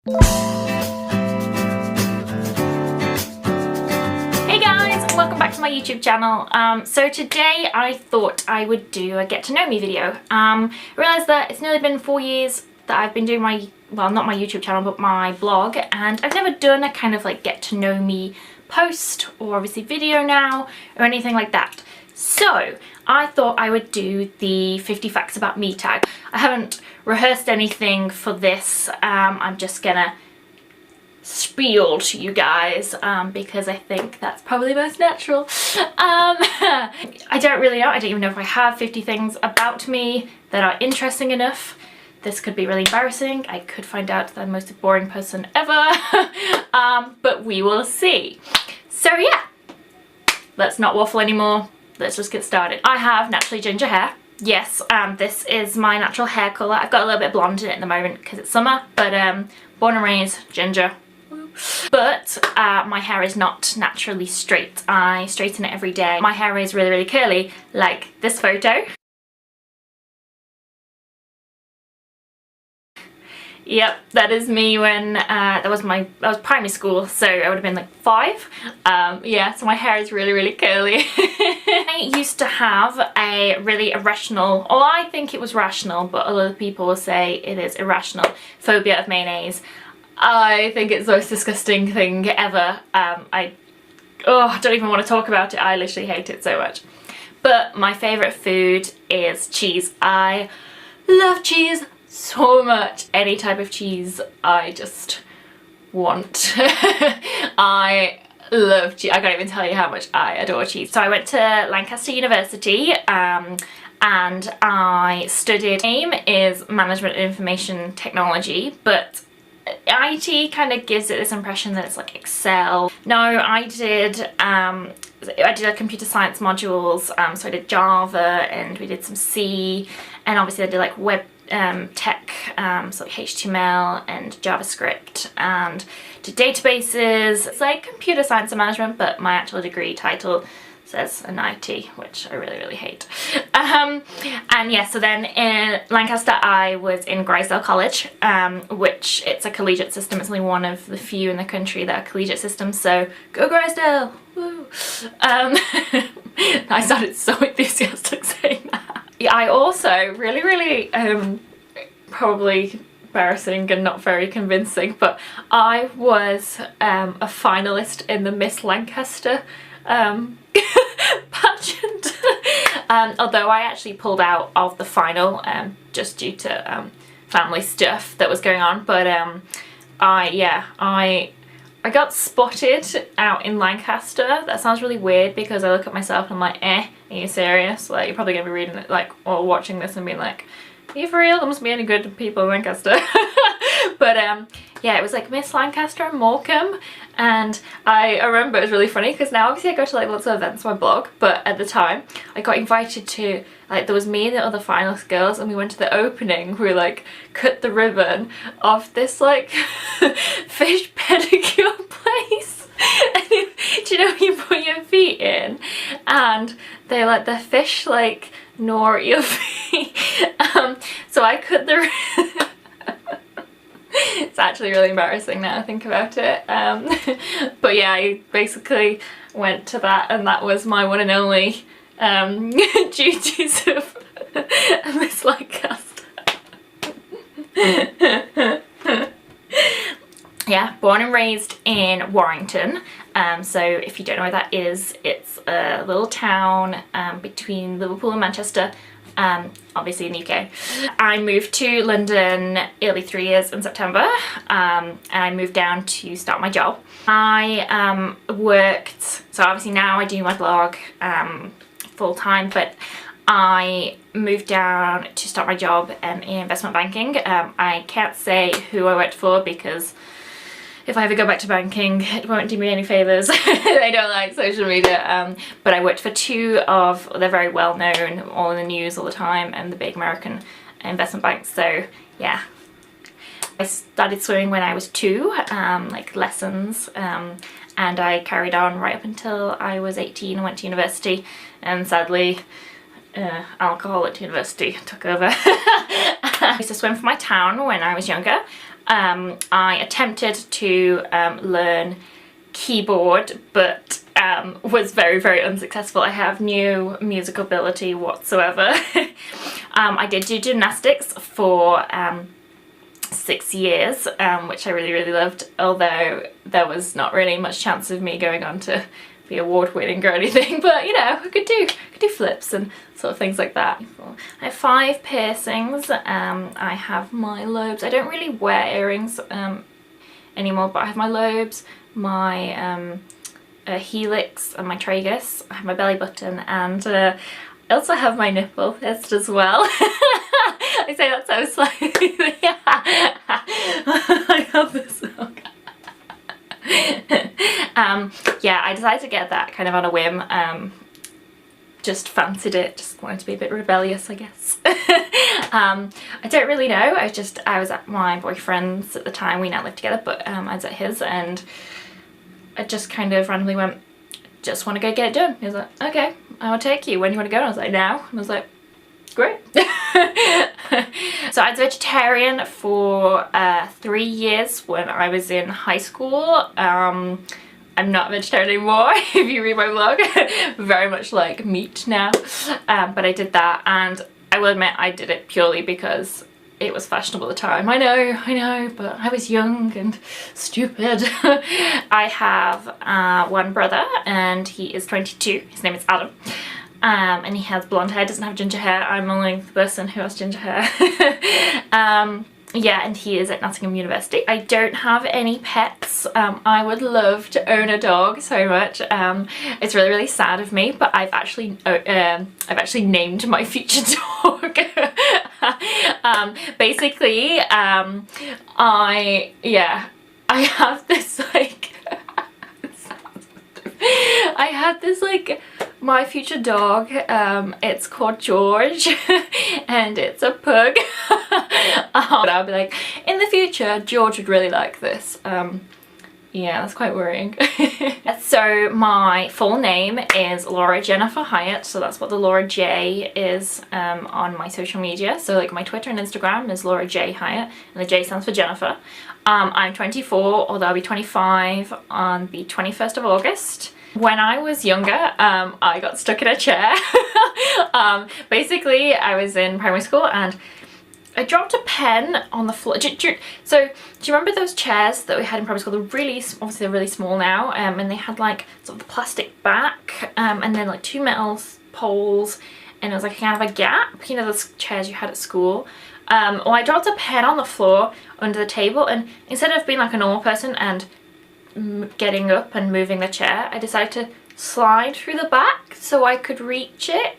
Hey guys, welcome back to my YouTube channel. So today I thought I would do a get to know me video. I realised that it's nearly been 4 years that I've been doing my, well, not my YouTube channel but my blog, and I've never done a kind of like get to know me post or obviously video now or anything like that. So I thought I would do the 50 facts about me tag. I haven't rehearsed anything for this. I'm just gonna spiel to you guys because I think that's probably most natural. I don't really know. I don't even know if I have 50 things about me that are interesting enough. This could be really embarrassing. I could find out that I'm the most boring person ever. But we will see. So yeah, let's not waffle anymore. Let's just get started. I have naturally ginger hair. Yes, this is my natural hair colour. I've got a little bit blonde in it at the moment because it's summer, but born and raised ginger. But my hair is not naturally straight. I straighten it every day. My hair is really, really curly, like this photo. Yep, that is me when that was primary school, so I would have been like 5. Yeah, so my hair is really, really curly. I used to have a really irrational, or I think it was rational, but a lot of people will say it is irrational, phobia of mayonnaise. I think it's the most disgusting thing ever. I don't even want to talk about it. I literally hate it so much. But my favourite food is cheese. I love cheese so much. Any type of cheese I just want. I love cheese. I can't even tell you how much I adore cheese. So I went to Lancaster University and I studied, aim is management and information technology, but IT kind of gives it this impression that it's like Excel. No, I did a computer science modules, so I did Java and we did some C, and obviously I did like web tech, so like HTML and JavaScript, and did databases. It's like computer science and management, but my actual degree title says an IT, which I really, really hate. And yeah, so then in Lancaster I was in Grisdale College, which it's a collegiate system. It's only one of the few in the country that are collegiate systems, so go Grisdale! Woo! I sounded so enthusiastic saying that. Yeah, I also really, probably embarrassing and not very convincing, but I was a finalist in the Miss Lancaster pageant. Although I actually pulled out of the final just due to family stuff that was going on, but I got spotted out in Lancaster. That sounds really weird because I look at myself and I'm like, are you serious? Like, you're probably gonna be reading it, like, or watching this and being like, are you for real? There must be any good people in Lancaster. But yeah, it was like Miss Lancaster and Morecambe, and I remember it was really funny because now obviously I go to like lots of events on my blog, but at the time I got invited to, like, there was me and the other finalist girls and we went to the opening. We like cut the ribbon of this like fish pedicure place. And do you know, you put your feet in and they let the fish like gnaw at your feet. So I cut the it's actually really embarrassing now I think about it. But yeah, I basically went to that and that was my one and only duties of Miss Lancaster. Yeah, born and raised in Warrington. So if you don't know where that is, it's a little town between Liverpool and Manchester, obviously in the UK. I moved to London early 3 years in September, and I moved down to start my job. I worked, so obviously now I do my blog full time, but I moved down to start my job in investment banking. I can't say who I worked for because if I ever go back to banking, it won't do me any favours. I don't like social media. But I worked for 2 of, they're very well known, all in the news all the time, and the big American investment banks. So yeah, I started swimming when I was 2, like lessons, and I carried on right up until I was 18 and went to university, and sadly alcohol at university took over. I used to swim for my town when I was younger. I attempted to learn keyboard, but was very, very unsuccessful. I have no musical ability whatsoever. I did do gymnastics for 6 years, which I really, really loved, although there was not really much chance of me going on to be award-winning or anything, but you know, I could do flips and sort of things like that. I have 5 piercings. I have my lobes. I don't really wear earrings anymore, but I have my lobes, my helix and my tragus. I have my belly button, and I also have my nipple test as well. I say that so slightly. I have this. Yeah, I decided to get that kind of on a whim. Just fancied it, just wanted to be a bit rebellious, I guess. I don't really know. I was at my boyfriend's at the time. We now live together, but I was at his, and I just kind of randomly went, just want to go get it done. He was like, okay, I'll take you. When do you want to go? And I was like, now. And I was like, great. So I was vegetarian for 3 years when I was in high school. I'm not vegetarian anymore, if you read my blog. Very much like meat now. But I did that, and I will admit I did it purely because it was fashionable at the time. I know, but I was young and stupid. I have one brother, and he is 22. His name is Adam. And he has blonde hair, doesn't have ginger hair. I'm only the person who has ginger hair. Yeah, and he is at Nottingham University. I don't have any pets. I would love to own a dog so much. It's really, really sad of me, but I've actually named my future dog. Basically, I have this like I had this like my future dog. It's called George and it's a pug. But I'll be like, in the future George would really like this. Yeah, that's quite worrying. So my full name is Laura Jennifer Hyatt, so that's what the Laura J is on my social media. So like my Twitter and Instagram is Laura J Hyatt, and the J stands for Jennifer. I'm 24, although I'll be 25 on the 21st of August. When I was younger, I got stuck in a chair. Basically, I was in primary school and I dropped a pen on the floor. So do you remember those chairs that we had in primary school? They're really, obviously they're really small now, and they had like sort of the plastic back, and then like 2 metal poles, and it was like kind of a gap, you know, those chairs you had at school. Well, I dropped a pen on the floor under the table, and instead of being like a normal person and getting up and moving the chair, I decided to slide through the back so I could reach it.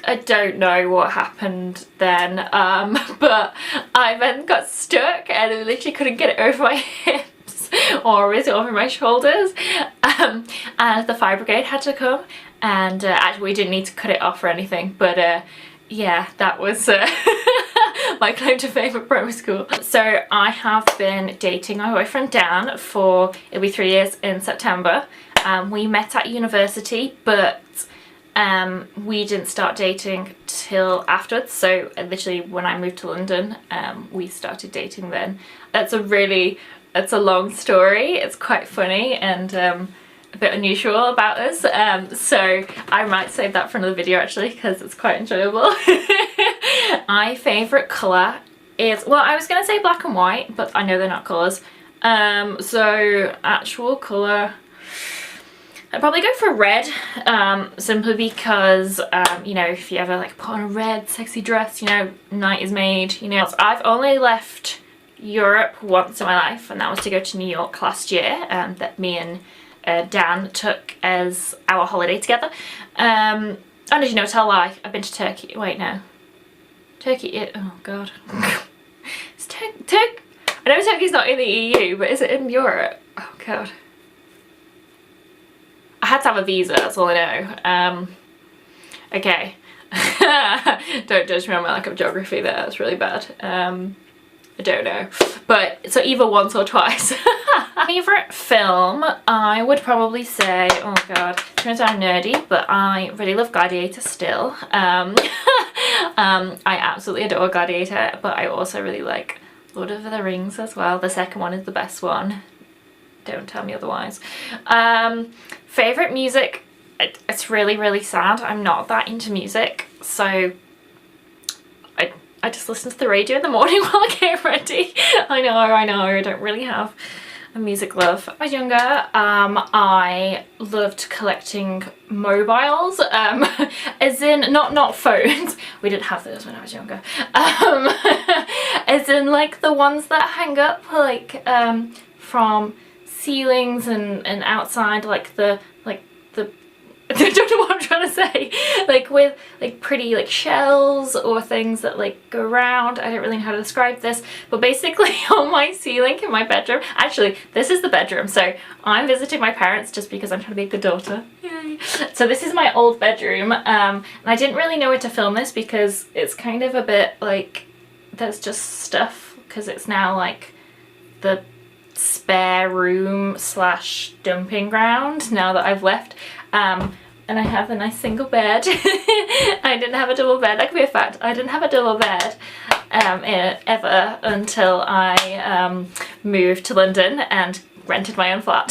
I don't know what happened then, but I then got stuck and I literally couldn't get it over my hips or really over my shoulders, and the fire brigade had to come, and actually we didn't need to cut it off or anything, but yeah, that was my claim to fame at primary school. So I have been dating my boyfriend Dan for, it'll be 3 years in September. We met at university, but we didn't start dating till afterwards. So literally when I moved to London, we started dating then. It's a long story. It's quite funny and a bit unusual about us. So I might save that for another video actually, because it's quite enjoyable. My favourite colour is, well, I was going to say black and white, but I know they're not colours. So actual colour, I'd probably go for red, simply because, you know, if you ever like put on a red sexy dress, you know, night is made, you know. I've only left Europe once in my life, and that was to go to New York last year, that me and Dan took as our holiday together. Oh, did you know, tell a lie, I've been to Turkey. Wait, no. Turkey, oh god. It's I know Turkey's not in the EU, but is it in Europe? Oh god. I had to have a visa, that's all I know. Okay. Don't judge me on my lack of geography there, that's really bad. I don't know. But, so either once or twice. Favourite film, I would probably say, oh god, it turns out I'm nerdy, but I really love Gladiator still. I absolutely adore Gladiator, but I also really like Lord of the Rings as well. The second one is the best one. Don't tell me otherwise. Favourite music, it's really, really sad. I'm not that into music, so I just listen to the radio in the morning while I get ready. I know, I don't really have a music love. When I was younger, I loved collecting mobiles, as in, not phones. We didn't have those when I was younger. As in like the ones that hang up like from ceilings and outside, like the I don't know what I'm trying to say, like with like pretty like shells or things that like go around. I don't really know how to describe this, but basically on my ceiling in my bedroom, actually this is the bedroom, so I'm visiting my parents just because I'm trying to be a good daughter. Yay. So this is my old bedroom, and I didn't really know where to film this because it's kind of a bit like there's just stuff, because it's now like the spare room slash dumping ground now that I've left. And I have a nice single bed. I didn't have a double bed. That could be a fact. I didn't have a double bed ever until I moved to London and rented my own flat.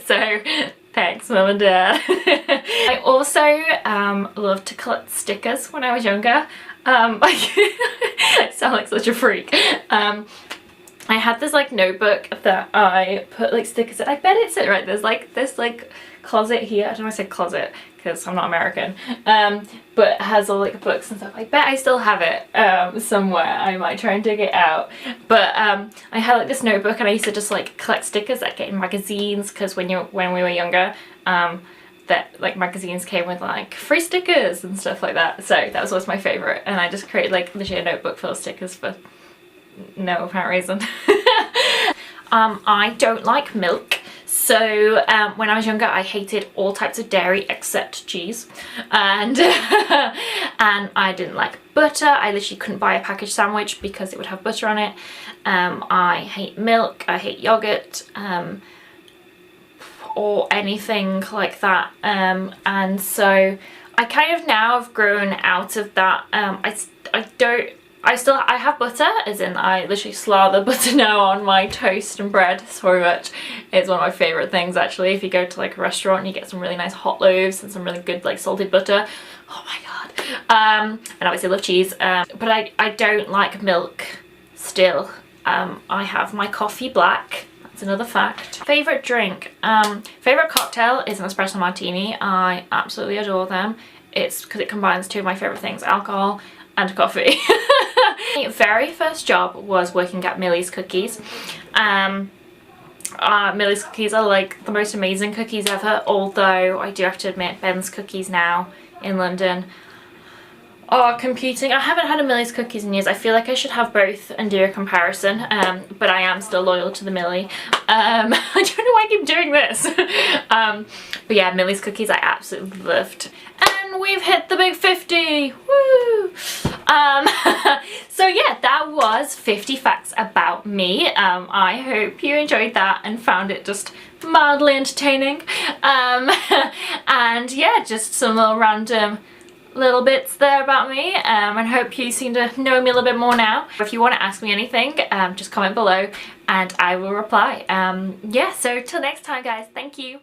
So thanks, Mum and Dad. I also loved to collect stickers when I was younger. I sound like such a freak. I had this like notebook that I put like stickers in. I bet it's right. There's like this like closet here. I don't know why I said closet because I'm not American. But it has all like books and stuff. I bet I still have it somewhere. I might try and dig it out. But I had like this notebook, and I used to just like collect stickers that get in magazines, because when we were younger, that like magazines came with like free stickers and stuff like that. So that was always my favourite, and I just created like literally a notebook full of stickers for no apparent reason. I don't like milk, so when I was younger I hated all types of dairy except cheese, and and I didn't like butter. I literally couldn't buy a packaged sandwich because it would have butter on it. I hate milk, I hate yogurt, or anything like that, and so I kind of now have grown out of that. I have butter, as in I literally slather butter now on my toast and bread so much. It's one of my favourite things actually. If you go to like a restaurant and you get some really nice hot loaves and some really good like salted butter, oh my god. And obviously I love cheese, but I don't like milk still. I have my coffee black. That's another fact. Favourite drink? Favourite cocktail is an espresso martini. I absolutely adore them. It's because it combines two of my favourite things, alcohol and coffee. My very first job was working at Millie's Cookies. Millie's Cookies are like the most amazing cookies ever, although I do have to admit Ben's Cookies now in London are competing. I haven't had a Millie's Cookies in years. I feel like I should have both and do a comparison, but I am still loyal to the Millie. I don't know why I keep doing this. But yeah, Millie's Cookies I absolutely loved. And we've hit the big 50! Woo! So yeah, that was 50 facts about me. I hope you enjoyed that and found it just mildly entertaining. And yeah, just some little random little bits there about me, and hope you seem to know me a little bit more now. If you want to ask me anything, just comment below and I will reply. Yeah, so till next time guys, thank you.